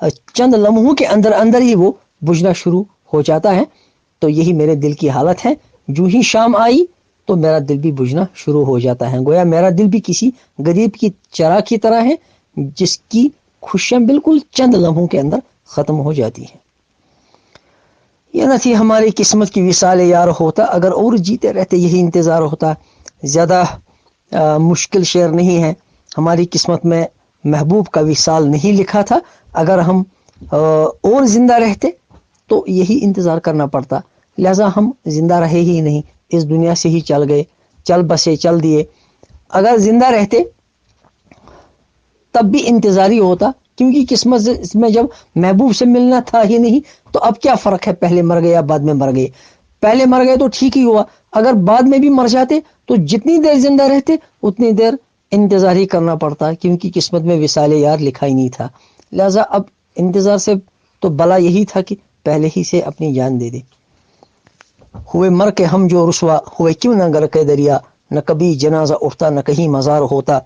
چند لمحوں کے اندر اندر ہی وہ بجھنا شروع ہو جاتا ہے. تو یہی میرے دل کی حالت ہے. جو ہی شام آئی تو میرا دل بھی بجھنا شروع ہو جاتا ہے. گویا میرا دل بھی کسی غریب کی چراغ کی طرح ہے جس کی خوشیاں بالکل چند لمحوں کے اندر ختم ہو جاتی ہیں. یہ نہ تھی ہماری قسمت کی وصال یار ہوتا، اگر اور جیتے رہتے یہی انتظار ہوتا. زیادہ مشکل شعر نہیں ہے. ہماری قسمت میں محبوب کا وصال نہیں لکھا تھا، اگر ہم اور زندہ رہتے تو یہی انتظار کرنا پڑتا. لہذا ہم زندہ رہے ہی نہیں، اس دنیا سے ہی چل گئے، چل بسے، چل دیے. اگر زندہ رہتے تب بھی انتظاری ہوتا، کیونکہ قسمت میں جب محبوب سے ملنا تھا ہی نہیں تو اب کیا فرق ہے پہلے مر گئے یا بعد میں مر گئے. پہلے مر گئے تو ٹھیک ہی ہوا، اگر بعد میں بھی مر جاتے تو جتنی دیر زندہ رہتے اتنی دیر انتظار ہی کرنا پڑتا، کیونکہ قسمت میں وصال یار لکھا ہی نہیں تھا. لہذا اب انتظار سے تو بلا یہی تھا کہ پہلے ہی سے اپنی جان دے دے. ہوئے مر کے ہم جو رسوا ہوئے کیوں نہ گر کے دریا، نہ کبھی جنازہ اٹھتا نہ کہیں مزار ہوتا.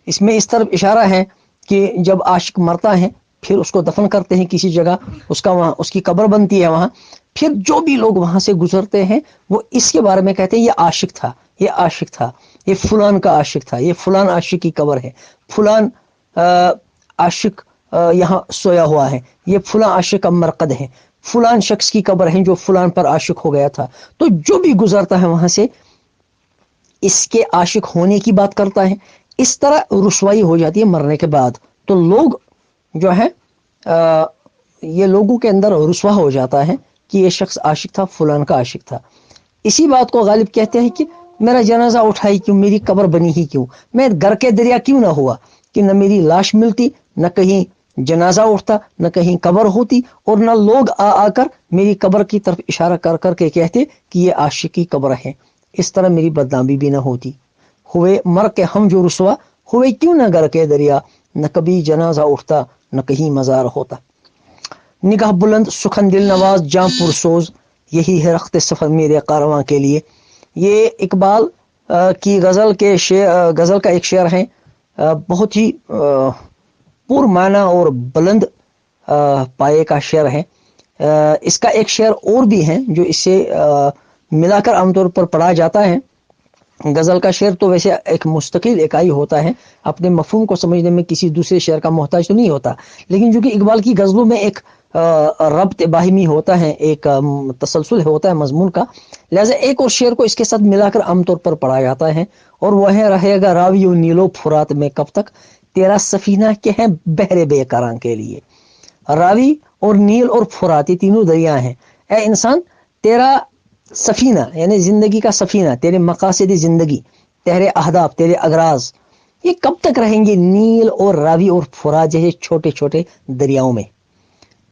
اس میں اس طرف اشارہ ہے کہ جب عاشق مرتا ہے پھر اس کو دفن کرتے ہیں کسی جگہ، اس کا وہاں اس کی قبر بنتی ہے وہاں. پھر جو بھی لوگ وہاں سے گزرتے ہیں وہ اس کے بارے میں کہتے ہیں یہ عاشق تھا، یہ عاشق تھا، یہ فلان کا عاشق تھا، یہ فلان عاشق کی قبر ہے، فلان عاشق یہاں سویا ہوا ہے، یہ فلان عاشق کا مرقد ہے، فلان شخص کی قبر ہے جو فلان پر عاشق ہو گیا تھا. تو جو بھی گزرتا ہے وہاں سے اس کے عاشق ہونے کی بات کرتا ہے. اس طرح رسوائی ہو جاتی ہے مرنے کے بعد. تو لوگ جو ہے یہ لوگوں کے اندر رسوا ہو جاتا ہے کہ یہ شخص عاشق تھا، فلان کا عاشق تھا. اسی بات کو غالب کہتے ہیں کہ میرا جنازہ اٹھائی کیوں، میری قبر بنی ہی کیوں، میں گر کے دریا کیوں نہ ہوا کہ نہ میری لاش ملتی، نہ کہیں جنازہ اٹھتا، نہ کہیں قبر ہوتی، اور نہ لوگ آ آ کر میری قبر کی طرف اشارہ کر کر کے کہتے کہ یہ عاشق کی قبر ہے. اس طرح میری بدنامی بھی نہ ہوتی. ہوئے مر کے ہم جو رسوا ہوئے کیوں نہ گر کے دریا، نہ کبھی جنازہ اٹھتا نہ کہیں مزار ہوتا. نگاہ بلند سخن دل نواز جاں پرسوز، یہی ہے رخت سفر میرے کارواں کے لیے. یہ اقبال کی غزل کا ایک شعر ہے، بہت ہی پر معنی اور بلند پائے کا شعر ہے. اس کا ایک شعر اور بھی ہے جو اس سے ملا کر عام طور پر پڑھا جاتا ہے. غزل کا شعر تو ویسے ایک مستقل اکائی ہوتا ہے، اپنے مفہوم کو سمجھنے میں کسی دوسرے شعر کا محتاج تو نہیں ہوتا، لیکن جو کہ اقبال کی غزلوں میں ایک ربط باہمی ہوتا ہے، ایک تسلسل ہوتا ہے مضمون کا. لہذا ایک اور شعر کو اس کے ساتھ ملا کر عام طور پر پڑھا جاتا ہے، اور وہ ہے رہے گا راوی و نیلو فرات میں کب تک، تیرا سفینہ کے ہیں بحر بے قراں کے لیے. راوی اور نیل اور فرات یہ تینوں دریا ہیں. اے انسان تیرا سفینہ یعنی زندگی کا سفینہ، تیرے مقاصد زندگی، تیرے اہداف، تیرے اغراض، یہ کب تک رہیں گے نیل اور راوی اور فرات جیسے چھوٹے چھوٹے دریاؤں میں.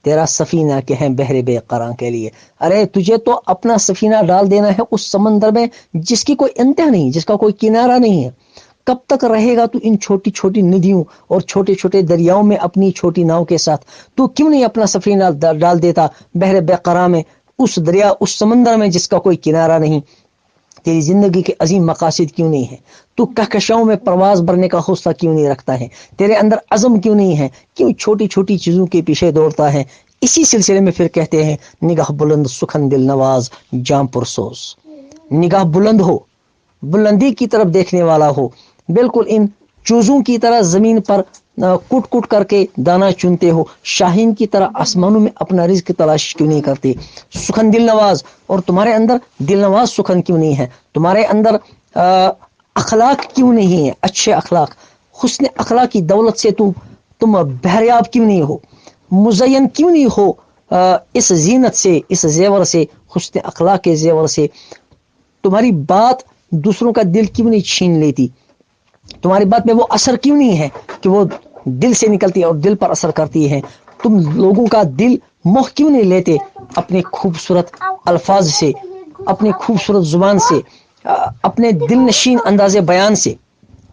تیرا سفینہ کہ ہیں بحر بے قراں کے لیے. ارے تجھے تو اپنا سفینہ ڈال دینا ہے اس سمندر میں جس کی کوئی انتہا نہیں، جس کا کوئی کنارہ نہیں ہے. کب تک رہے گا تو ان چھوٹی چھوٹی ندیوں اور چھوٹے چھوٹے دریاؤں میں اپنی چھوٹی ناؤ کے ساتھ؟ تو کیوں نہیں اپنا سفینہ ڈال دیتا بحر بے قراں میں، اس دریا، اس سمندر میں جس کا کوئی کنارہ نہیں؟ تیری زندگی کے عظیم مقاصد کیوں نہیں ہے؟ تو کہکشاؤں میں پرواز بھرنے کا حوصلہ کیوں نہیں رکھتا ہے؟ تیرے اندر عزم کیوں نہیں ہے؟ کیوں چھوٹی چھوٹی چیزوں کے پیچھے دوڑتا ہے؟ اسی سلسلے میں پھر کہتے ہیں نگاہ بلند سخن دل نواز جاں پرسوز. نگاہ بلند ہو، بلندی کی طرف دیکھنے والا ہو، بالکل ان چوزوں کی طرح زمین پر کٹ کٹ کر کے دانا چنتے ہو، شاہین کی طرح آسمانوں میں اپنا رزق تلاش کیوں نہیں کرتے؟ سخن دل نواز، اور تمہارے اندر دل نواز سخن کیوں نہیں ہے؟ تمہارے اندر اخلاق کیوں نہیں ہے؟ اچھے اخلاق، حسن اخلاق کی دولت سے تم بہریاب کیوں نہیں ہو؟ مزین کیوں نہیں ہو اس زینت سے، اس زیور سے، حسن اخلاق کے زیور سے؟ تمہاری بات دوسروں کا دل کیوں نہیں چھین لیتی؟ تمہاری بات میں وہ اثر کیوں نہیں ہے کہ وہ دل سے نکلتی ہے اور دل پر اثر کرتی ہے؟ تم لوگوں کا دل موہ کیوں نہیں لیتے اپنے خوبصورت الفاظ سے، اپنے خوبصورت زبان سے، اپنے دل نشین انداز بیان سے؟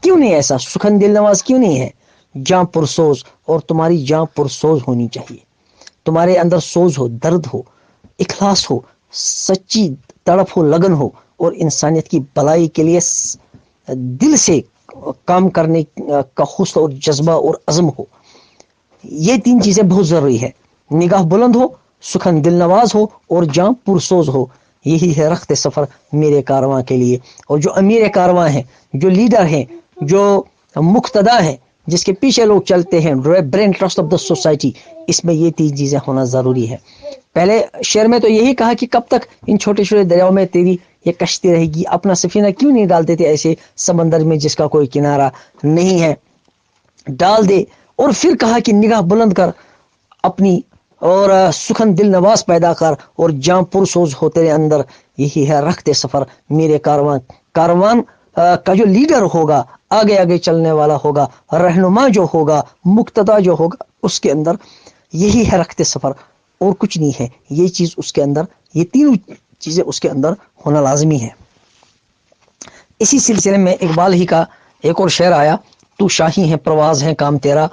کیوں نہیں ایسا؟ سخن دل نواز کیوں نہیں ہے؟ جاں پرسوز، اور تمہاری جاں پرسوز ہونی چاہیے. تمہارے اندر سوز ہو، درد ہو، اخلاص ہو، سچی تڑپ ہو، لگن ہو، اور انسانیت کی بھلائی کے لیے دل سے کام کرنے کا حوصلہ اور جذبہ اور عزم ہو. یہ تین چیزیں بہت ضروری ہے، نگاہ بلند ہو، سخن دل نواز ہو اور جاں پرسوز ہو. یہی ہے رخت سفر میرے کارواں کے لیے. اور جو امیر کارواں ہیں، جو لیڈر ہیں، جو مقتدا ہیں، جس کے پیچھے لوگ چلتے ہیں، brain trust of the society, اس میں یہ تین چیزیں ہونا ضروری ہے. پہلے شعر میں تو یہی کہا کہ کب تک ان چھوٹے چھوٹے دریاؤں میں تیری یہ کشتی رہے گی، اپنا سفینہ کیوں نہیں ڈالتے تھے ایسے سمندر میں جس کا کوئی کنارہ نہیں ہے، ڈال دے. اور پھر کہا کہ نگاہ بلند کر اپنی، اور سخن دل نواز پیدا کر اور جاں پرسوز ہو تیرے اندر. یہی ہے رخت سفر میرے کاروان. کاروان کا جو لیڈر ہوگا، آگے آگے چلنے والا ہوگا، رہنما جو ہوگا، مقتدا جو ہوگا، اس کے اندر یہی ہے رخت سفر، اور کچھ نہیں ہے. یہ چیز اس کے اندر، یہ تینوں چیزیں اس کے اندر ہونا لازمی ہے. اسی سلسلے میں اقبال ہی کا ایک اور شعر آیا، تو شاہی ہے پرواز ہے کام تیرا،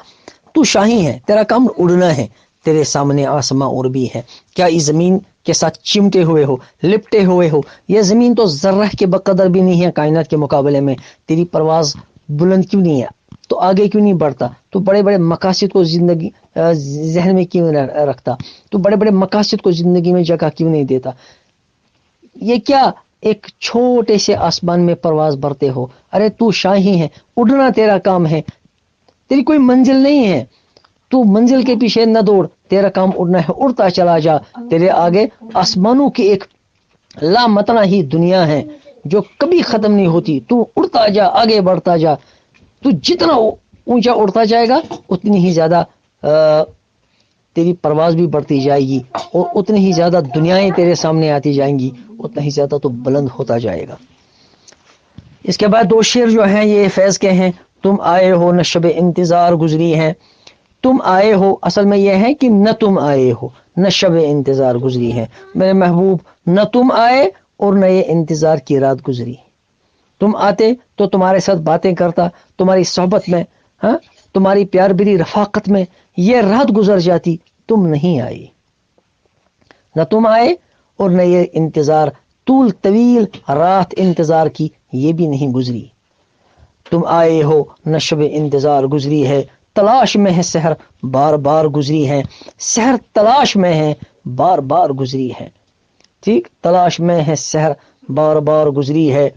تو شاہی ہے تیرا کام اڑنا ہے، تیرے سامنے آسماں اور بھی ہے. کیا اس زمین کے ساتھ چمٹے ہوئے ہو، لپٹے ہوئے ہو؟ یہ زمین تو ذرہ کے بقدر بھی نہیں ہے کائنات کے مقابلے میں. تیری پرواز بلند کیوں نہیں ہے؟ تو آگے کیوں نہیں بڑھتا؟ تو بڑے بڑے مقاصد کو زندگی ذہن میں کیوں رکھتا؟ تو بڑے بڑے مقاصد کو زندگی میں جگہ کیوں نہیں دیتا؟ یہ کیا ایک چھوٹے سے آسمان میں پرواز برتے ہو؟ ارے تو شاہی ہے، اڑنا تیرا کام ہے، تیری کوئی منزل نہیں ہے. تو منزل کے پیچھے نہ دوڑ، تیرا کام اڑنا ہے، اڑتا چلا جا. تیرے آگے آسمانوں کی ایک لامتنا ہی دنیا ہے جو کبھی ختم نہیں ہوتی. تو اڑتا جا، آگے بڑھتا جا. تو جتنا اونچا اڑتا جائے گا اتنی ہی زیادہ تیری پرواز بھی بڑھتی جائے گی، اور اتنی ہی زیادہ دنیایں تیرے سامنے آتی جائیں گی، اتنا ہی زیادہ تو بلند ہوتا جائے گا. اس کے بعد دو شعر جو ہیں یہ فیض کے ہیں. تم آئے ہو نہ شب انتظار گزری ہے. تم آئے ہو، اصل میں یہ ہے کہ نہ تم آئے ہو نہ شب انتظار گزری ہے. میرے محبوب، نہ تم آئے اور نہ یہ انتظار کی رات گزری. تم آتے تو تمہارے ساتھ باتیں کرتا، تمہاری صحبت میں، ہاں، تمہاری پیار بری رفاقت میں یہ رات گزر جاتی. تم نہیں آئی. نہ تم آئے اور نہ یہ انتظار، طول طویل رات انتظار کی یہ بھی نہیں گزری. تم آئے ہو نہ شب انتظار گزری ہے. تلاش میں ہے سحر بار بار گزری ہے. سحر تلاش میں ہے بار بار گزری ہے. ٹھیک، تلاش میں ہے سحر بار بار گزری ہے.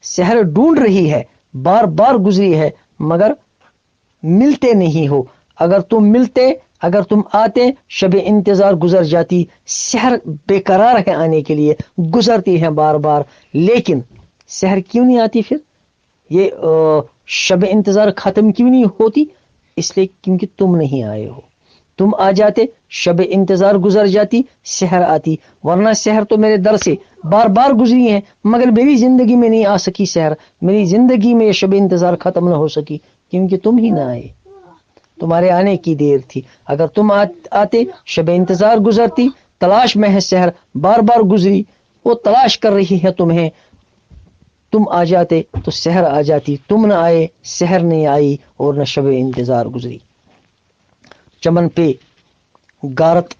سحر ڈھونڈ رہی ہے، بار بار گزری ہے، مگر ملتے نہیں ہو. اگر تم ملتے، اگر تم آتے، شب انتظار گزر جاتی. سحر بے قرار ہے آنے کے لیے، گزرتی ہے بار بار، لیکن سحر کیوں نہیں آتی؟ پھر یہ شب انتظار ختم کیوں نہیں ہوتی؟ اس لیے کیونکہ تم نہیں آئے ہو. تم آ جاتے، شب انتظار گزر جاتی، سحر آتی. ورنہ سحر تو میرے در سے بار بار گزری ہے، مگر میری زندگی میں نہیں آ سکی سحر. میری زندگی میں یہ شب انتظار ختم نہ ہو سکی کیونکہ تم ہی نہ آئے. تمہارے آنے کی دیر تھی. اگر تم آتے، شب انتظار گزرتی. تلاش میں ہے سحر بار بار گزری، وہ تلاش کر رہی ہے تمہیں. تم آ جاتے تو سحر آ جاتی. تم نہ آئے، سحر نہیں آئی، اور نہ شب انتظار گزری. چمن پہ غارت،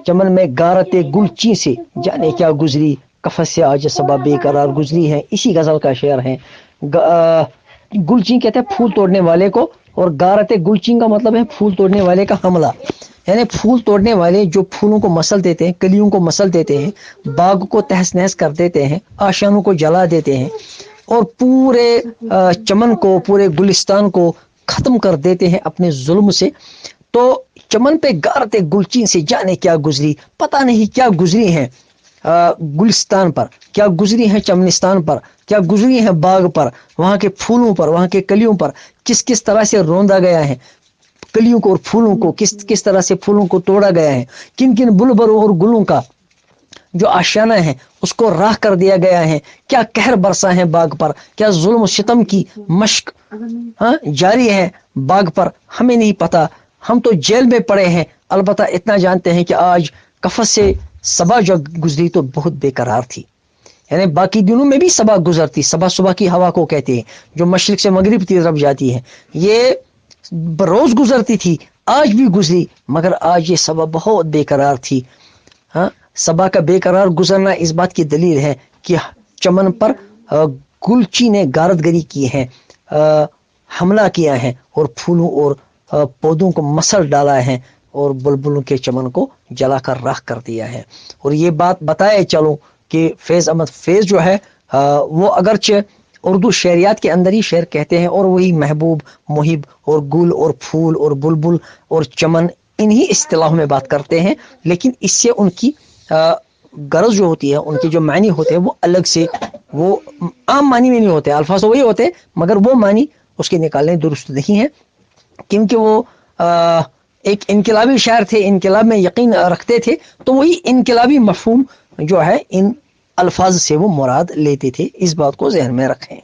چمن میں غارت گلچی سے جانے کیا گزری. قفس سے آج صبا بے قرار گزری ہے. اسی غزل کا شعر ہے. گلچی کہتے ہیں پھول توڑنے والے کو، اور غارت گلچی کا مطلب ہے پھول توڑنے والے کا حملہ. یعنی پھول توڑنے والے جو پھولوں کو مسل دیتے ہیں، کلیوں کو مسل دیتے ہیں، باغ کو تہس نہس کر دیتے ہیں، آشیانوں کو جلا دیتے ہیں، اور پورے چمن کو، پورے گلستان کو ختم کر دیتے ہیں اپنے ظلم سے. تو چمن پہ غارت گلچین سے جانے کیا گزری. پتہ نہیں کیا گزری ہیں گلستان پر، کیا گزری ہیں چمنستان پر، کیا گزری ہیں باغ پر، وہاں کے پھولوں پر، وہاں کے کلیوں پر کس کس طرح سے روندا گیا ہے. کلیوں کو اور پھولوں کو کس طرح سے پھولوں کو توڑا گیا ہے. کن کن بلبلوں اور گلوں کا جو آشیانہ ہے اس کو راہ کر دیا گیا ہے. کیا قہر برسا ہے باغ پر، کیا ظلم و ستم کی مشق جاری ہے باغ پر. ہمیں نہیں پتا، ہم تو جیل میں پڑے ہیں. البتہ اتنا جانتے ہیں کہ آج قفس سے صبا جو گزری تو بہت بے قرار تھی. یعنی باقی دنوں میں بھی صبا گزرتی. صبا صبح کی ہوا کو کہتے ہیں جو مشرق سے مغرب کی طرف جاتی ہے. یہ روز گزرتی تھی، آج بھی گزری، مگر آج یہ صبا بہت بے قرار تھی. ہاں، صبا کا بے قرار گزرنا اس بات کی دلیل ہے کہ چمن پر گلچی نے غارت گری کی ہے، حملہ کیا ہے، اور پھولوں اور پودوں کو مسل ڈالا ہے اور بلبلوں کے چمن کو جلا کر راکھ کر دیا ہے۔ اور یہ بات بتائے چلو کہ فیض احمد فیض جو ہے وہ اگرچہ اردو شعریات کے اندر ہی شعر کہتے ہیں اور وہی محبوب، محب اور گل اور پھول اور بلبل اور چمن انہی اصطلاحوں میں بات کرتے ہیں، لیکن اس سے ان کی غرض جو ہوتی ہے، ان کے جو معنی ہوتے ہیں وہ الگ سے، وہ عام معنی میں نہیں ہوتے، الفاظ وہی ہوتے ہیں مگر وہ معنی اس کے نکالنے درست نہیں ہے، کیونکہ وہ ایک انقلابی شاعر تھے، انقلاب میں یقین رکھتے تھے، تو وہی انقلابی مفہوم جو ہے ان الفاظ سے وہ مراد لیتے تھے۔ اس بات کو ذہن میں رکھیں۔